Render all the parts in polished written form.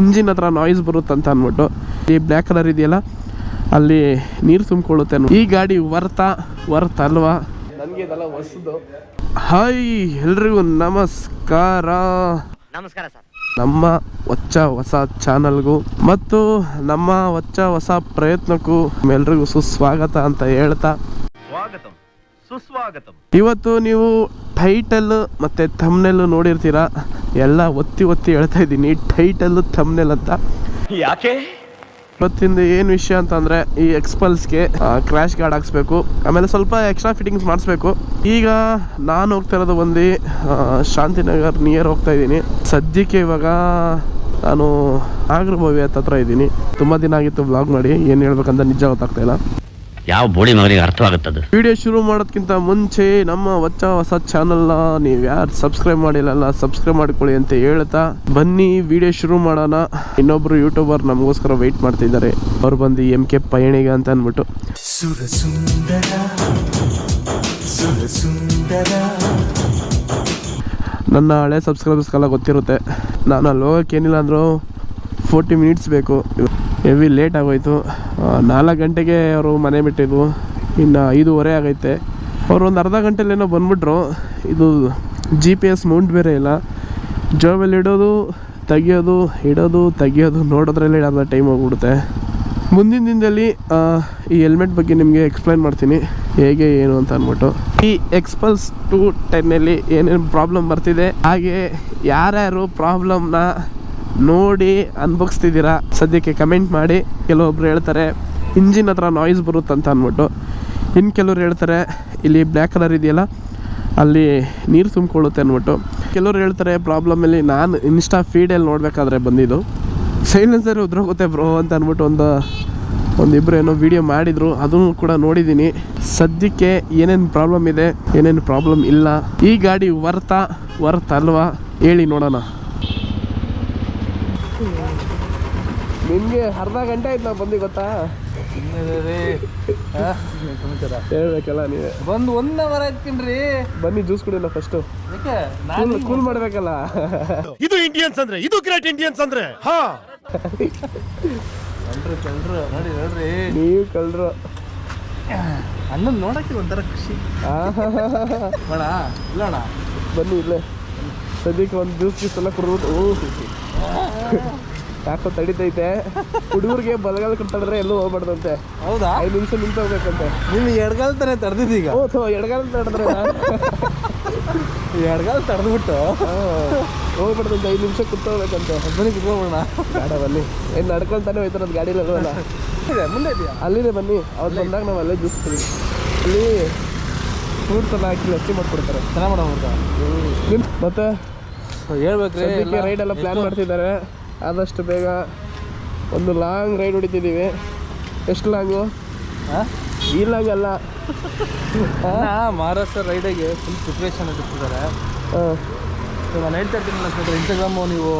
Engine ಹತ್ರ noise ಬರುತ್ತೆ ಅಂತ ಅಂದ್ಬಿಟ್ಟು ಈ ಬ್ಲ್ಯಾಕ್ ಕಲರ್ ಇದೆಯಲ್ಲ ಅಲ್ಲಿ ನೀರು ತುಂಬಿಕೊಳ್ಳುತ್ತೆ. ಈ ಗಾಡಿ ವರ್ತ್ ಅಲ್ವಾ? ನನಗೆ ಇದೆಲ್ಲ ಹೊಸದು. ಹಾಯ್ ಎಲ್ರಿಗೂ ನಮಸ್ಕಾರ ಸರ್. ನಮ್ಮ ಹೊಸ ಚಾನಲ್ಗೂ ಮತ್ತು ನಮ್ಮ ಹೊಸ ಪ್ರಯತ್ನಕ್ಕೂ ಎಲ್ರಿಗೂ ಸುಸ್ವಾಗತ ಅಂತ ಹೇಳ್ತಾ ಇವತ್ತು ನೀವು ಟೈಟಲ್ ಮತ್ತೆ ಥಂಬ್ನೇಲ್ ನೋಡಿರ್ತೀರಾ. ಎಲ್ಲ ಒತ್ತಿ ಹೇಳ್ತಾ ಇದ್ದೀನಿ, ಟೈಟಲ್ ಥಂಬ್ನೇಲ್ ಅಂತ. ಯಾಕೆ ಇವತ್ತಿಂದ ಏನು ವಿಷಯ ಅಂತಂದರೆ ಈ ಎಕ್ಸ್ಪಲ್ಸ್ಗೆ ಕ್ರ್ಯಾಶ್ ಗಾರ್ಡ್ ಹಾಕ್ಸ್ಬೇಕು, ಆಮೇಲೆ ಸ್ವಲ್ಪ ಎಕ್ಸ್ಟ್ರಾ ಫಿಟ್ಟಿಂಗ್ಸ್ ಮಾಡಿಸ್ಬೇಕು. ಈಗ ನಾನು ಹೋಗ್ತಾ ಇರೋದು ಬಂದು ಶಾಂತಿನಗರ್ ನಿಯರ್ ಹೋಗ್ತಾ ಇದ್ದೀನಿ. ಸದ್ಯಕ್ಕೆ ಇವಾಗ ನಾನು ನಾಗರಭಾವಿ ಹತ್ರ ಇದ್ದೀನಿ. ತುಂಬ ದಿನ ಆಗಿತ್ತು ವ್ಲಾಗ್ ಮಾಡಿ, ಏನು ಹೇಳ್ಬೇಕಂತ ನಿಜ ಗೊತ್ತಾಗ್ತಾ ಇಲ್ಲ. ಯಾವ ಬೋಡಿ ಮಗನಿಗೆ ಅರ್ಥವಾಗುತ್ತದೆ. ವಿಡಿಯೋ ಶುರು ಮಾಡೋದಕ್ಕಿಂತ ಮುಂಚೆ ನಮ್ಮ ಹೊಸ ಚಾನಲ್ನ ನೀವು ಯಾರು ಸಬ್ಸ್ಕ್ರೈಬ್ ಮಾಡಿಲ್ಲ ಸಬ್ಸ್ಕ್ರೈಬ್ ಮಾಡಿಕೊಳ್ಳಿ ಅಂತ ಹೇಳ್ತಾ ಬನ್ನಿ ವಿಡಿಯೋ ಶುರು ಮಾಡೋಣ. ಇನ್ನೊಬ್ರು ಯೂಟ್ಯೂಬರ್ ನಮಗೋಸ್ಕರ ವೆಯ್ಟ್ ಮಾಡ್ತಿದ್ದಾರೆ. ಅವ್ರು ಬಂದು MK ಪಯಣಿಗ ಅಂತ ಅಂದ್ಬಿಟ್ಟು. ನನ್ನ ಹಳೆ ಸಬ್ಸ್ಕ್ರೈಬರ್ಸ್ಗೆಲ್ಲ ಗೊತ್ತಿರುತ್ತೆ, ನಾನು ಅಲ್ಲಿ ಹೋಗೋಕೆ ಏನಿಲ್ಲ ಅಂದರೂ 40 ಮಿನಿಟ್ಸ್ ಬೇಕು. ಹೆವಿ ಲೇಟ್ ಆಗೋಯ್ತು. 4 ಗಂಟೆಗೆ ಅವರು ಮನೆ ಬಿಟ್ಟಿದ್ವು, ಇನ್ನು 5:15 ಆಗೈತೆ. ಅವರು ಒಂದು ಅರ್ಧ ಗಂಟೆಲೇನೋ ಬಂದ್ಬಿಟ್ರು. ಇದು GPS ಮೌಂಟ್ ಬೇರೆ ಇಲ್ಲ, ಜಾಬಲ್ಲಿ ಇಡೋದು ತೆಗಿಯೋದು ನೋಡೋದ್ರಲ್ಲೇ ಅರ್ಧ ಟೈಮ್ ಹೋಗ್ಬಿಡುತ್ತೆ. ಮುಂದಿನ ದಿನದಲ್ಲಿ ಈ ಹೆಲ್ಮೆಟ್ ಬಗ್ಗೆ ನಿಮಗೆ ಎಕ್ಸ್ಪ್ಲೈನ್ ಮಾಡ್ತೀನಿ ಹೇಗೆ ಏನು ಅಂತ ಅಂದ್ಬಿಟ್ಟು. ಈ ಎಕ್ಸ್ಪಲ್ಸ್ 210 ಏನೇನು ಪ್ರಾಬ್ಲಮ್ ಬರ್ತಿದೆ, ಹಾಗೆ ಯಾರ್ಯಾರು ಪ್ರಾಬ್ಲಮ್ನ ನೋಡಿ ಅನ್ಭವಿಸ್ತಿದ್ದೀರಾ ಸದ್ಯಕ್ಕೆ ಕಮೆಂಟ್ ಮಾಡಿ. ಕೆಲವೊಬ್ರು ಹೇಳ್ತಾರೆ ಇಂಜಿನ್ ಹತ್ರ ನಾಯ್ಸ್ ಬರುತ್ತೆ ಅಂತ ಅಂದ್ಬಿಟ್ಟು, ಇನ್ನು ಕೆಲವ್ರು ಹೇಳ್ತಾರೆ ಇಲ್ಲಿ ಬ್ಲ್ಯಾಕ್ ಕಲರ್ ಇದೆಯಲ್ಲ ಅಲ್ಲಿ ನೀರು ತುಂಬಿಕೊಳ್ಳುತ್ತೆ ಅಂದ್ಬಿಟ್ಟು. ಕೆಲವ್ರು ಹೇಳ್ತಾರೆ ಪ್ರಾಬ್ಲಮಲ್ಲಿ ನಾನು ಇನ್ಸ್ಟಾ ಫೀಡಲ್ಲಿ ನೋಡಬೇಕಾದ್ರೆ ಬಂದಿದ್ದು ಸೈಲೆನ್ಸರ್ ಉದ್ರೋಗುತ್ತೆ ಬ್ರೋ ಅಂತ ಅಂದ್ಬಿಟ್ಟು ಒಂದಿಬ್ಬರು ಏನೋ ವಿಡಿಯೋ ಮಾಡಿದರು, ಅದನ್ನು ಕೂಡ ನೋಡಿದ್ದೀನಿ. ಸದ್ಯಕ್ಕೆ ಏನೇನು ಪ್ರಾಬ್ಲಮ್ ಇದೆ ಏನೇನು ಪ್ರಾಬ್ಲಮ್ ಇಲ್ಲ, ಈ ಗಾಡಿ ವರ್ತ್ ಅಲ್ವಾ ಹೇಳಿ ನೋಡೋಣ. ನಿಮಗೆ ಅರ್ಧ ಗಂಟೆ ಆಯ್ತು ನಾವು ಬಂದು, ಗೊತ್ತಾ? ಹೇಳ್ಬೇಕಲ್ಲ ನೀವೇ. ಬಂದು 1 ಅವರ್ ಆಯ್ತೇನ್ರಿ. ಬನ್ನಿ ಜ್ಯೂಸ್ ಕುಡಿಯೋಣ ಫಸ್ಟು, ಕೂಲ್ ಮಾಡ್ಬೇಕಲ್ಲ. ಇದು ಇಂಡಿಯನ್ಸ್ ಅಂದ್ರೆ, ಇದು ಗ್ರೇಟ್ ಇಂಡಿಯನ್ಸ್ ಅಂದ್ರೆ. ಹಾ ಕಳ್ರು ನೋಡ್ರಿ ನೀವು ಕಳ್ರು. ಅಣ್ಣನ್ ನೋಡಕ್ಕೆ ಒಂಥರ ಖುಷಿ. ಬೇಡ ಇಲ್ಲಣ್ಣ, ಬನ್ನಿ ಇಲ್ಲೇ ಸದ್ಯಕ್ಕೆ ಒಂದು ಜ್ಯೂಸ್ ಎಲ್ಲ ಕುಡಿದ್ಬಿಟ್ಟು ಯಾಕೋ ತಡಿತೈತೆ. ಹುಡುಗರಿಗೆ ಬಲಗಾಲ ತಡೆದ್ರೆ ಎಲ್ಲೂ ಹೋಗ್ಬಾರ್ದಂತೆ. ಹೌದಾ? 5 ನಿಮಿಷ ನಿಂತು ಹೋಗ್ಬೇಕಂತೆ. ನಿಮ್ಗೆ ಎಡಗಾಲ ತಾನೇ ತಡೆದಿದ್ದೀಗ? ಎಡಗಾಲ ತಡೆದ್ರೆ ಎಡಗಾಲ ತಡೆದ್ಬಿಟ್ಟು ಹೋಗ್ಬಾರ್ದಂತೆ, 5 ನಿಮಿಷ ಕುತ್ತೋಗ್ಬೇಕಂತೆ. ಬನ್ನಿ ಕುತ್ಕೊಬೋಣ. ಬೇಡ ಬನ್ನಿ, ಏನು ನಡ್ಕೊಳ್ತಾನೆ ಹೋಯ್ತಾರೆ ಅದು ಗಾಡಿಲಿ ಅಲ್ವಲ್ಲ. ಮುಂದೆ ಇದೆಯಾ? ಅಲ್ಲಿದೆ ಬನ್ನಿ. ಅವ್ರು ಬಂದಾಗ ನಾವು ಅಲ್ಲೇ ಜ್ಯೂಸ್ ಕುಡಿ. ಅಲ್ಲಿ ಫ್ರೂಟ್ಸ್ ಎಲ್ಲ ಹಾಕಿ ಲಸ್ಸಿ ಮಾಡ್ಕೊಡ್ತಾರೆ, ಚೆನ್ನಾಗಿ ಮಾಡೋಣ. ಮತ್ತೆ ಹೇಳ್ಬೇಕ್ರಿ, ರೈಡ್ ಎಲ್ಲ ಪ್ಲ್ಯಾನ್ ಮಾಡ್ತಿದ್ದಾರೆ. ಆದಷ್ಟು ಬೇಗ ಒಂದು ಲಾಂಗ್ ರೈಡ್ ಹೊಡಿತಿದ್ದೀವಿ. ಎಷ್ಟು ಲಾಂಗು? ಈ ಲಾಂಗ್ ಅಲ್ಲ, ಮಹಾರಾಷ್ಟ್ರ ರೈಡಿಗೆ ಫುಲ್ ಪ್ರಿಪ್ರೇಷನ್ ಇಟ್ಟಿದ್ದಾರೆ. ನಾನು ಹೇಳ್ತಾ ಇರ್ತೀನಲ್ಲ ಸರ್, ಇನ್ಸ್ಟಾಗ್ರಾಮು ನೀವು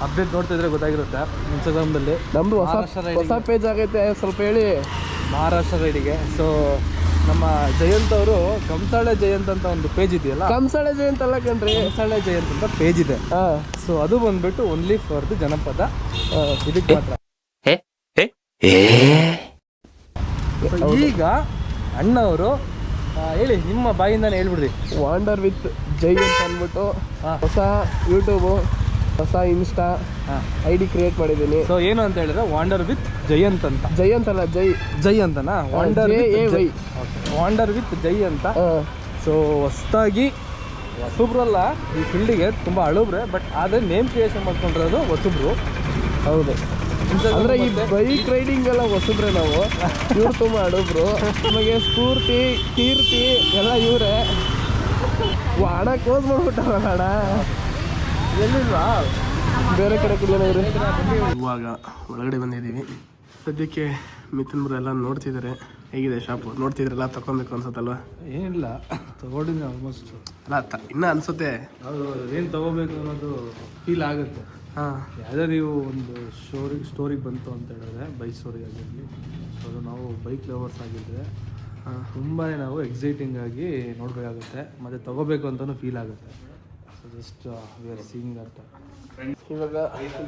ಅಪ್ಡೇಟ್ ನೋಡ್ತಿದ್ರೆ ಗೊತ್ತಾಗಿರುತ್ತೆ. ಇನ್ಸ್ಟಾಗ್ರಾಮ್ದಲ್ಲಿ ನಮ್ಮದು ಹೊಸ ಪೇಜ್ ಆಗೈತೆ, ಸ್ವಲ್ಪ ಹೇಳಿ. ಮಹಾರಾಷ್ಟ್ರ ರೈಡಿಗೆ ಸೊ ನಮ್ಮ ಜಯಂತ್ ಅವರು ಕಂಸಾಳೆ ಜಯಂತ್ ಅಂತ ಒಂದು ಪೇಜ್ ಇದೆಯಲ್ಲ. ಕಂಸಾಳೆ ಜಯಂತ್ ಅಲ್ಲ ಕಣ್ರಿ, ಕಂಸಾಳೆ ಜಯಂತ್ ಅಂತ ಪೇಜ್ ಇದೆ. ಸೊ ಅದು ಬಂದ್ಬಿಟ್ಟು ಓನ್ಲಿ ಫಾರ್ ದಿ ಜನಪದ ಇದಕ್ಕೆ ಮಾತ್ರ. ಈಗ ಅಣ್ಣವರು ಹೇಳಿ, ನಿಮ್ಮ ಬಾಯಿಂದಾನೆ ಹೇಳ್ಬಿಡ್ರಿ. ವಾಂಡರ್ ವಿತ್ ಜೈ ಅಂತ ಅಂದ್ಬಿಟ್ಟು ಹೊಸ ಯೂಟ್ಯೂಬು, ಹೊಸ ಇನ್ಸ್ಟಾ ID ಕ್ರಿಯೇಟ್ ಮಾಡಿದ್ದೀನಿ. ಸೊ ಏನು ಅಂತ ಹೇಳಿದ್ರೆ ವಾಂಡರ್ ವಿತ್ ಜಯಂತ್ ಅಂತ. ಜಯಂತ್ ಅಲ್ಲ, ಜೈ ಅಂತನಾ? ವಾಂಡರ್ ವಿತ್ ಜೈ ಅಂತ. ಸೊ ಹೊಸದಾಗಿ ಹೊಸಬ್ರಲ್ಲ ಈ ಫೀಲ್ಡಿಗೆ, ತುಂಬ ಹಳುಬ್ರೆ, ಬಟ್ ಆದರೆ ನೇಮ್ ಕ್ರಿಯೇಷನ್ ಮಾಡ್ಕೊಂಡಿರೋದು ಹೊಸಬ್ರು. ಹೌದು, ಅಂದರೆ ಈ ಬೈಕ್ ರೈಡಿಂಗ್ ಎಲ್ಲ ಹೊಸಬ್ರೆ ನಾವು. ಇವ್ರು ತುಂಬ ಹಳುಬ್ರು. ನಮಗೆ ಸ್ಫೂರ್ತಿ, ಕೀರ್ತಿ ಎಲ್ಲ ಇವರೇ. ಹಣ ಕ್ಲೋಸ್ ಮಾಡ್ಬಿಟ್ಟಲ್ಲ ಹಣ, ಎಲ್ಲಿಲ್ವಾ ಬೇರೆ ಕಡೆ ಕುಡಿಯೋಣ ಇವ್ರಿ. ಇವಾಗ ಒಳಗಡೆ ಬಂದಿದ್ದೀವಿ. ಸದ್ಯಕ್ಕೆ ಮಿಥುನ್ಬ್ರು ಎಲ್ಲ ನೋಡ್ತಿದ್ದಾರೆ. ಹೇಗಿದೆ ಶಾಪು? ನೋಡ್ತಿದ್ರಲ್ಲ, ತಗೊಬೇಕು ಅನ್ಸುತ್ತಲ್ವ? ಏನಿಲ್ಲ, ತಗೊಂಡಿದ್ದೀನಿ ಆಲ್ಮೋಸ್ಟ್. ಅಲ್ಲ ಇನ್ನೂ ಅನ್ಸುತ್ತೆ. ಹೌದು, ಏನು ತಗೋಬೇಕು ಅನ್ನೋದು ಫೀಲ್ ಆಗುತ್ತೆ. ಯಾವುದೇ ನೀವು ಒಂದು ಸ್ಟೋರಿಗೆ ಬಂತು ಅಂತ ಹೇಳಿದ್ರೆ, ಬೈಕ್ ಸ್ಟೋರಿ ಆಗಿರಲಿ, ಅದು ನಾವು ಬೈಕ್ ಲವರ್ಸ್ ಆಗಿದ್ದರೆ ತುಂಬಾ ನಾವು ಎಕ್ಸೈಟಿಂಗ್ ಆಗಿ ನೋಡಬೇಕಾಗುತ್ತೆ, ಮತ್ತು ತಗೋಬೇಕು ಅಂತಲೂ ಫೀಲ್ ಆಗುತ್ತೆ. So just we are seeing that. ಇವಾಗ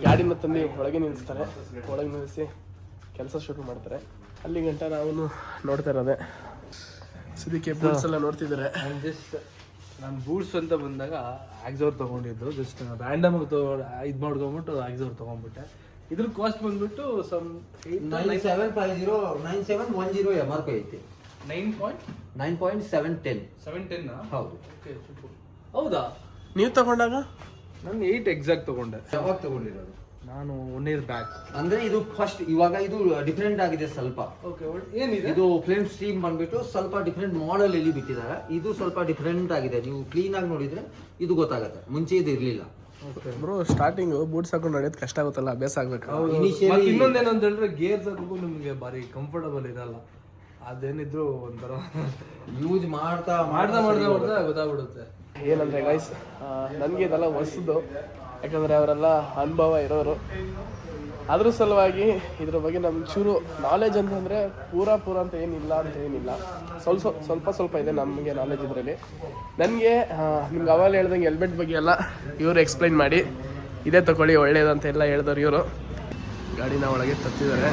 ಗಾಡಿನ ತಂದು ಒಳಗೆ ನಿಲ್ಲಿಸ್ತಾರೆ, ಒಳಗೆ ನಿಲ್ಲಿಸಿ ಕೆಲಸ ಶುರು ಮಾಡ್ತಾರೆ. ಅಲ್ಲಿ ಗಂಟ ನಾವು ನೋಡ್ತಾ ಇರೋದೆ. ಸದ್ಯಕ್ಕೆ ಬೂಟ್ಸ್ ಎಲ್ಲ ನೋಡ್ತಿದ್ದಾರೆ. ನಾನು ಬೂಟ್ಸ್ ಅಂತ ಬಂದಾಗ ಆಕ್ಸೋರ್ ತೊಗೊಂಡಿದ್ದು, ಜಸ್ಟ್ ರ್ಯಾಂಡಮ್ ಇದು ಮಾಡ್ಕೊಂಬಿಟ್ಟು ಆಕ್ಸೋರ್ ತೊಗೊಂಡ್ಬಿಟ್ಟೆ. ಇದ್ರ ಕಾಸ್ಟ್ ಬಂದ್ಬಿಟ್ಟು ಸಮ್ 9710 MRP ಐತಿ. 9.710. 710 ಹೌದು. ಹೌದಾ? ನೀವು ತಗೊಂಡಾಗ ನಾನು 8 ಎಕ್ಸಾಕ್ಟ್ ತೊಗೊಂಡೆ. ಯಾವಾಗ ತಗೊಂಡಿರೋದು? ನಾನು 1 year ಬ್ಯಾಕ್. ಅಂದ್ರೆ ಇದು ಫಸ್ಟ್, ಇವಾಗ ಇದು ಡಿಫ್ರೆಂಟ್ ಆಗಿದೆ ಸ್ವಲ್ಪ. ಓಕೆ, ಏನಿದೆ ಇದು ಫ್ಲೇಮ್ ಸ್ಟ್ರೀಮ್ ಬಂದ್ಬಿಟ್ಟು ಸ್ವಲ್ಪ ಡಿಫ್ರೆಂಟ್ ಮಾಡೆಲ್ ಇಲ್ಲಿ ಬಿಟ್ಟಿದ್ದಾರೆ. ಇದು ಸ್ವಲ್ಪ ಡಿಫ್ರೆಂಟ್ ಆಗಿದೆ, ನೀವು ಕ್ಲೀನ್ ಆಗಿ ನೋಡಿದ್ರೆ ಇದು ಗೊತ್ತಾಗುತ್ತೆ. ಮುಂಚೆ ಇದು ಇರ್ಲಿಲ್ಲ ಬ್ರೋ. ಸ್ಟಾರ್ಟಿಂಗ್ ಬೂಟ್ಸ್ ಹಾಕೊಂಡು ನಡೆಯೋದು ಕಷ್ಟ ಆಗುತ್ತಲ್ಲ, ಅಭ್ಯಾಸ ಆಗ್ಬೇಕು. ಮತ್ತೆ ಇನ್ನೊಂದೇನು ಅಂತ ಹೇಳಿದ್ರೆ ಗೇರ್ಸ್ ಹಾಕೋಕ್ಕೂ ನಿಮಗೆ ಭಾರಿ ಕಂಫರ್ಟಬಲ್ ಇರಲ್ಲ. ಅದೇನಿದ್ರು ಒಂಥರ ಯೂಸ್ ಮಾಡ್ತಾ ಗೊತ್ತಾಗ್ಬಿಡುತ್ತೆ. ಏನಂದರೆ ಗೈಸ್, ನನಗೆ ಇದೆಲ್ಲ ಹೊಸದು, ಯಾಕಂದರೆ ಅವರೆಲ್ಲ ಅನುಭವ ಇರೋರು. ಅದ್ರ ಸಲುವಾಗಿ ಇದ್ರ ಬಗ್ಗೆ ನಮ್ಗೆ ಚೂರು ನಾಲೆಜ್ ಅಂತಂದರೆ ಪೂರ ಅಂತ ಏನಿಲ್ಲ ಸ್ವಲ್ಪ ಇದೆ ನಮಗೆ ನಾಲೆಜ್ ಇದರಲ್ಲಿ. ನನಗೆ ನಿಮ್ಗೆ ಅವಾಗ ಹೇಳ್ದಂಗೆ ಹೆಲ್ಮೆಟ್ ಬಗ್ಗೆ ಎಲ್ಲ ಇವರು ಎಕ್ಸ್ಪ್ಲೈನ್ ಮಾಡಿ ಇದೇ ತಗೊಳ್ಳಿ ಒಳ್ಳೇದಂತ ಎಲ್ಲ ಹೇಳಿದವ್ರು ಇವರು. ಗಾಡಿನ ಒಳಗೆ ತತ್ತಿದ್ದಾರೆ.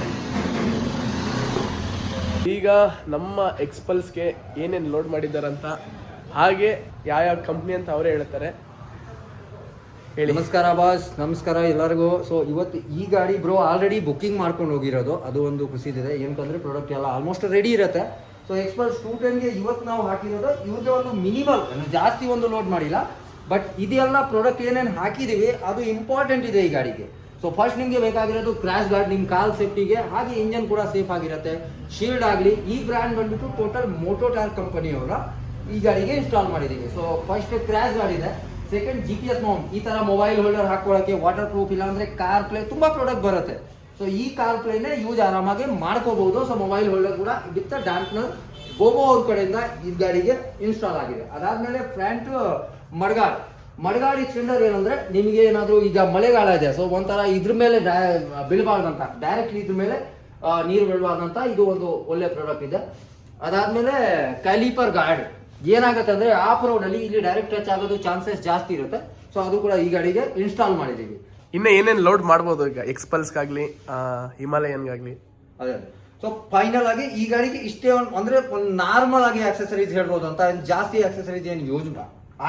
ಈಗ ನಮ್ಮ ಎಕ್ಸ್ಪಲ್ಸ್ಗೆ ಏನೇನು ಲೋಡ್ ಮಾಡಿದ್ದಾರಂತ, ಹಾಗೆ ಯಾವ ಕಂಪ್ನಿ ಅಂತ ಅವರೇ ಹೇಳ್ತಾರೆ. ಹೇಳಿ. ನಮಸ್ಕಾರ ಬಾಸ್, ನಮಸ್ಕಾರ ಎಲ್ಲರಿಗೂ. ಸೊ ಇವತ್ತು ಈ ಗಾಡಿ ಬ್ರೋ ಆಲ್ರೆಡಿ ಬುಕ್ಕಿಂಗ್ ಮಾಡ್ಕೊಂಡು ಹೋಗಿರೋದು, ಅದು ಒಂದು ಖುಷಿದಿದೆ. ಏನಂತಂದ್ರೆ ಪ್ರಾಡಕ್ಟ್ ಎಲ್ಲ ಆಲ್ಮೋಸ್ಟ್ ರೆಡಿ ಇರುತ್ತೆ. ಸೊ ಎಕ್ಸ್ಪಲ್ಸ್ 210ಗೆ ಇವತ್ತು ನಾವು ಹಾಕಿರೋದು ಇವ್ರಿಗೆ ಒಂದು ಮಿನಿಮಲ್, ಜಾಸ್ತಿ ಒಂದು ಲೋಡ್ ಮಾಡಿಲ್ಲ, ಬಟ್ ಇದೆಲ್ಲ ಪ್ರಾಡಕ್ಟ್ ಏನೇನು ಹಾಕಿದೀವಿ ಅದು ಇಂಪಾರ್ಟೆಂಟ್ ಇದೆ ಈ ಗಾಡಿಗೆ. ಸೊ ಫಸ್ಟ್ ನಿಮಗೆ ಬೇಕಾಗಿರೋದು ಕ್ರ್ಯಾಶ್ ಗಾರ್ಡ್, ನಿಮ್ಮ ಕಾಲ್ ಸೇಫ್ಟಿಗೆ, ಹಾಗೆ ಇಂಜನ್ ಕೂಡ ಸೇಫ್ ಆಗಿರುತ್ತೆ. ಶೀಲ್ಡ್ ಆಗಲಿ, ಈ ಬ್ರ್ಯಾಂಡ್ ಬಂದ್ಬಿಟ್ಟು ಟೋಟಲ್ ಮೋಟೋ ಟಾರ್ಕ್ ಕಂಪನಿಯವರ ಈ ಗಾಡಿಗೆ ಇನ್ಸ್ಟಾಲ್ ಮಾಡಿದ್ದೀವಿ. ಸೊ ಫಸ್ಟ್ ಕ್ರ್ಯಾಶ್ ಗಾರ್ಡ್ ಇದೆ. ಸೆಕೆಂಡ್ GPS ಮೌಂಟ್, ಈ ತರ ಮೊಬೈಲ್ ಹೋಲ್ಡರ್ ಹಾಕೊಳ್ಳೋಕೆ, ವಾಟರ್ ಪ್ರೂಫ್, ಇಲ್ಲ ಅಂದ್ರೆ ಕಾರ್ ಪ್ಲೇ, ತುಂಬಾ ಪ್ರಾಡಕ್ಟ್ ಬರುತ್ತೆ. ಸೊ ಈ ಕಾರ್ ಪ್ಲೇನೇ ಯೂಸ್ ಆರಾಮಾಗಿ ಮಾಡ್ಕೋಬಹುದು. ಸೊ ಮೊಬೈಲ್ ಹೋಲ್ಡರ್ ಕೂಡ ವಿತ್ ಡ್ಯಾಂಪ್ನರ್ ಬೋಬೋ ಅವ್ರ ಕಡೆಯಿಂದ ಈ ಗಾಡಿಗೆ ಇನ್ಸ್ಟಾಲ್ ಆಗಿದೆ. ಅದಾದ್ಮೇಲೆ ಫ್ರಂಟ್ ಮಡ್ಗಾಡ್ ಎಕ್ಸ್ಟೆಂಡರ್ ಏನಂದ್ರೆ, ನಿಮಗೆ ಏನಾದ್ರು ಈಗ ಮಳೆಗಾಲ ಇದೆ, ಸೊ ಒಂಥರ ಇದ್ರ ಮೇಲೆ ಬೀಳಬಾರ್ದಂತ, ಡೈರೆಕ್ಟ್ಲಿ ಇದ್ರ ಮೇಲೆ ನೀರು ಬೀಳಬಾರ್ದಂತ ಇದು ಒಂದು ಒಳ್ಳೆ ಪ್ರಾಡಕ್ಟ್ ಇದೆ. ಅದಾದ್ಮೇಲೆ ಕ್ಯಾಲಿಪರ್ ಗಾರ್ಡ್, ಏನಾಗುತ್ತೆ ಅಂದ್ರೆ ಆಫ್ ರೋಡ್ ಅಲ್ಲಿ ಇಲ್ಲಿ ಡೈರೆಕ್ಟ್ ಟಚ್ ಆಗೋದು ಚಾನ್ಸಸ್ ಜಾಸ್ತಿ ಇರುತ್ತೆ. ಸೊ ಅದು ಕೂಡ ಈ ಗಾಡಿಗೆ ಇನ್ಸ್ಟಾಲ್ ಮಾಡಿದೀವಿ. ಇನ್ನು ಏನೇನು ಲೋಡ್ ಮಾಡ್ಬೋದು ಈಗ ಎಕ್ಸ್ಪಲ್ಸ್ಗಾಗ್ಲಿ ಹಿಮಾಲಯನ್ಗಾಗ್ಲಿ? ಅದೇ. ಸೊ ಫೈನಲ್ ಆಗಿ ಈ ಗಾಡಿಗೆ ಇಷ್ಟೇ ಅಂದ್ರೆ ಒಂದು ನಾರ್ಮಲ್ ಆಗಿ ಆಕ್ಸೆಸರೀಸ್ ಹೇಳ್ಬೋದು ಅಂತ, ಜಾಸ್ತಿ ಆಕ್ಸೆಸರೀಸ್ ಏನು ಯೂಸ್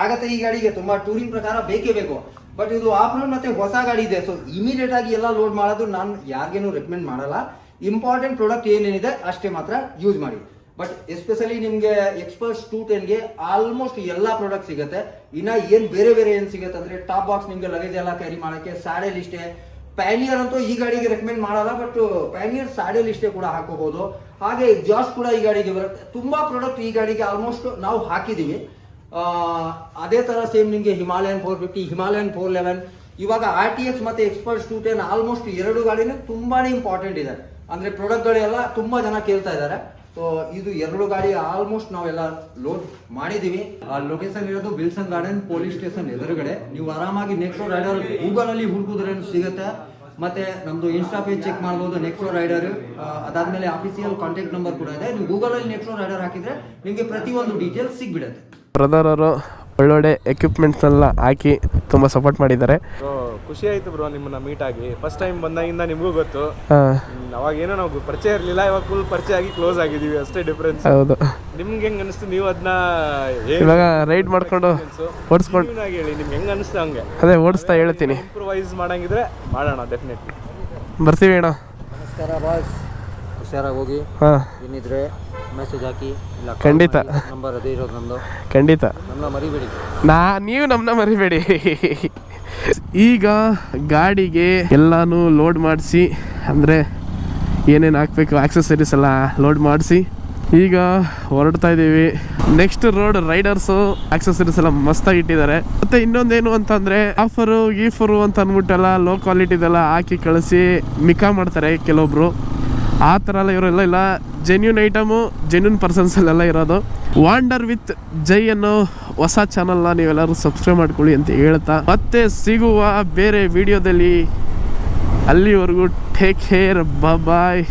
ಆಗತ್ತೆ ಈ ಗಾಡಿಗೆ. ತುಂಬಾ ಟೂರಿಂಗ್ ಪ್ರಕಾರ ಬೇಕೇ ಬೇಕು. ಬಟ್ ಇದು ಆಫ್ ರೋಡ್ ಮತ್ತೆ ಹೊಸ ಗಾಡಿ ಇದೆ, ಸೊ ಇಮಿಡಿಯೇಟ್ ಆಗಿ ಎಲ್ಲ ಲೋಡ್ ಮಾಡೋದು ನಾನು ಯಾರಿಗೇನು ರೆಕಮೆಂಡ್ ಮಾಡಲ್ಲ. ಇಂಪಾರ್ಟೆಂಟ್ ಪ್ರಾಡಕ್ಟ್ ಏನೇನಿದೆ ಅಷ್ಟೇ ಮಾತ್ರ ಯೂಸ್ ಮಾಡಿ. ಬಟ್ ಎಸ್ಪೆಷಲಿ ನಿಮಗೆ ಎಕ್ಸ್ಪಲ್ಸ್ 210ಗೆ ಆಲ್ಮೋಸ್ಟ್ ಎಲ್ಲ ಪ್ರಾಡಕ್ಟ್ ಸಿಗುತ್ತೆ. ಇನ್ನ ಏನ್ ಬೇರೆ ಏನ್ ಸಿಗುತ್ತೆ ಅಂದ್ರೆ, ಟಾಪ್ ಬಾಕ್ಸ್ ನಿಮ್ಗೆ ಲಗೇಜ್ ಎಲ್ಲ ಕ್ಯಾರಿ ಮಾಡೋಕ್ಕೆ ಸ್ಯಾಡಲ್ ಇಷ್ಟೇ. ಪ್ಯಾನಿಯರ್ ಅಂತೂ ಈ ಗಾಡಿಗೆ ರೆಕಮೆಂಡ್ ಮಾಡಲ್ಲ, ಬಟ್ ಪ್ಯಾನಿಯರ್ ಸ್ಯಾಡಲ್ ಇಷ್ಟೇ ಕೂಡ ಹಾಕೋಬಹುದು. ಹಾಗೆ ಎಕ್ಸಾಸ್ಟ್ ಕೂಡ ಈ ಗಾಡಿಗೆ ಬರುತ್ತೆ. ತುಂಬಾ ಪ್ರಾಡಕ್ಟ್ ಈ ಗಾಡಿಗೆ ಆಲ್ಮೋಸ್ಟ್ ನಾವು ಹಾಕಿದೀವಿ. ಅದೇ ತರ ಸೇಮ್ ನಿಮಗೆ ಹಿಮಾಲಯನ್ 450, ಹಿಮಾಲಯನ್ 411, ಇವಾಗ RTX ಮತ್ತೆ ಎಕ್ಸ್ಪಲ್ಸ್ 210 ಆಲ್ಮೋಸ್ಟ್ ಎರಡು ಗಾಡಿನೂ ತುಂಬಾನೇ ಇಂಪಾರ್ಟೆಂಟ್ ಇದೆ. ಅಂದ್ರೆ ಪ್ರಾಡಕ್ಟ್ ಗಳೆಲ್ಲ ತುಂಬಾ ಜನ ಕೇಳ್ತಾ ಇದ್ದಾರೆ. ಸೊ ಇದು ಎರಡು ಗಾಡಿ ಆಲ್ಮೋಸ್ಟ್ ನಾವೆಲ್ಲ ಲೋಡ್ ಮಾಡಿದೀವಿ. ಲೊಕೇಶನ್ ಇರೋದು ವಿಲ್ಸನ್ ಗಾರ್ಡನ್ ಪೊಲೀಸ್ ಸ್ಟೇಷನ್ ಎದುರುಗಡೆ. ನೀವು ಆರಾಮಾಗಿ ನೆಕ್ಸ್ಟ್ ರೈಡರ್ ಗೂಗಲ್ ಅಲ್ಲಿ ಹುಡುಕಿದ್ರೆ ಸಿಗುತ್ತೆ. ಮತ್ತೆ ನಮ್ದು ಇನ್ಸ್ಟಾ ಪೇಜ್ ಚೆಕ್ ಮಾಡ್ಬೋದು, ನೆಕ್ಸ್ಟ್ ರೈಡರ್. ಅದಾದ್ಮೇಲೆ ಅಫಿಸಿಯಲ್ ಕಾಂಟ್ಯಾಕ್ಟ್ ನಂಬರ್ ಕೂಡ ಇದೆ. ನೀವು ಗೂಗಲ್ ಅಲ್ಲಿ ನೆಕ್ಸ್ಟ್ ರೈಡರ್ ಹಾಕಿದ್ರೆ ನಿಮಗೆ ಪ್ರತಿಯೊಂದು ಡೀಟೇಲ್ಸ್ ಸಿಗ್ಬಿಡುತ್ತೆ. ಬ್ರದರ್ ಅವರು ಒಳ್ಳೊಳ್ಳೆ ಎಕ್ವಿಪ್ಮೆಂಟ್ಸ್ ಎಲ್ಲ ಹಾಕಿ ತುಂಬ ಸಪೋರ್ಟ್ ಮಾಡಿದ್ದಾರೆ. ಖುಷಿ ಆಯ್ತು ಬ್ರೋ ನಿಮ್ಮನ್ನ ಮೀಟ್ ಆಗಿ. ಫಸ್ಟ್ ಟೈಮ್ ಬಂದಾಗಿಂದ ನಿಮಗೂ ಗೊತ್ತು, ಅವಾಗ ಏನೋ ನಾವು ಪರಿಚಯ ಇರಲಿಲ್ಲ, ಇವಾಗ ಫುಲ್ ಪರಿಚಯ ಆಗಿ ಕ್ಲೋಸ್ ಆಗಿದ್ದೀವಿ, ಅಷ್ಟೇ ಡಿಫ್ರೆನ್ಸ್. ಹೌದು. ನಿಮ್ಗೆ ಹೆಂಗ್ ಅನಿಸ್ತು? ನೀವು ಅದನ್ನ ಇವಾಗ ರೈಡ್ ಮಾಡ್ಕೊಂಡು ಓಡಿಸ್ಕೊಂಡು ಹೇಳಿ, ನಿಮ್ಗೆ ಹೆಂಗ್ ಅನಿಸ್ತು? ಹಂಗೆ ಅದೇ ಓಡಿಸ್ತಾ ಹೇಳ್ತೀನಿ. ಇಂಪ್ರೂವೈಸ್ ಮಾಡಂಗಿದ್ರೆ ಮಾಡೋಣ, ಡೆಫಿನೆಟ್ಲಿ ಬರ್ತೀವಿ ಅಣ್ಣ. ನಮಸ್ಕಾರ ಬಾಸ್, ಹುಷಾರಾಗಿ ಹೋಗಿ. ಏನಿದ್ರೆ ಮೆಸೇಜ್ ಹಾಕಿ, ಇಲ್ಲ ಖಂಡಿತ. ನಂಬರ್ ಅದೇ ಇರೋದು ನಮ್ಮದು. ಖಂಡಿತ, ನಮ್ಮನ್ನ ಮರಿಬೇಡಿ. ನೀವು ನಮ್ಮನ್ನ ಮರಿಬೇಡಿ. ಈಗ ಗಾಡಿಗೆ ಎಲ್ಲಾನು ಲೋಡ್ ಮಾಡಿಸಿ, ಅಂದರೆ ಏನೇನು ಹಾಕ್ಬೇಕು ಆಕ್ಸೆಸರೀಸ್ ಎಲ್ಲ ಲೋಡ್ ಮಾಡಿಸಿ ಈಗ ಹೊರಡ್ತಾ ಇದ್ದೀವಿ. ನೆಕ್ಸ್ಟ್ ರೋಡ್ ರೈಡರ್ಸು ಆಕ್ಸೆಸರೀಸ್ ಎಲ್ಲ ಮಸ್ತಾಗಿ ಇಟ್ಟಿದ್ದಾರೆ. ಮತ್ತೆ ಇನ್ನೊಂದೇನು ಅಂತಂದರೆ ಗೀಫರು ಅಂತ ಅಂದ್ಬಿಟ್ಟೆಲ್ಲ ಲೋ ಕ್ವಾಲಿಟಿದೆಲ್ಲ ಹಾಕಿ ಕಳಿಸಿ ಮಿಕಾ ಮಾಡ್ತಾರೆ ಕೆಲವೊಬ್ರು. ಆ ಥರ ಎಲ್ಲ ಇವರೆಲ್ಲ ಇಲ್ಲ, ಜೆನ್ಯೂನ್ ಐಟಮು, ಜೆನ್ಯೂನ್ ಪರ್ಸನ್ಸಲ್ಲೆಲ್ಲ ಇರೋದು. ವಾಂಡರ್ ವಿತ್ ಜೈ ಅನ್ನೋ ಹೊಸ ಚಾನಲ್ನ ನೀವೆಲ್ಲರೂ ಸಬ್ಸ್ಕ್ರೈಬ್ ಮಾಡ್ಕೊಳ್ಳಿ ಅಂತ ಹೇಳ್ತಾ ಮತ್ತೆ ಸಿಗುವ ಬೇರೆ ವಿಡಿಯೋದಲ್ಲಿ. ಅಲ್ಲಿವರೆಗೂ ಟೇಕ್ ಕೇರ್, ಬಾಯ್.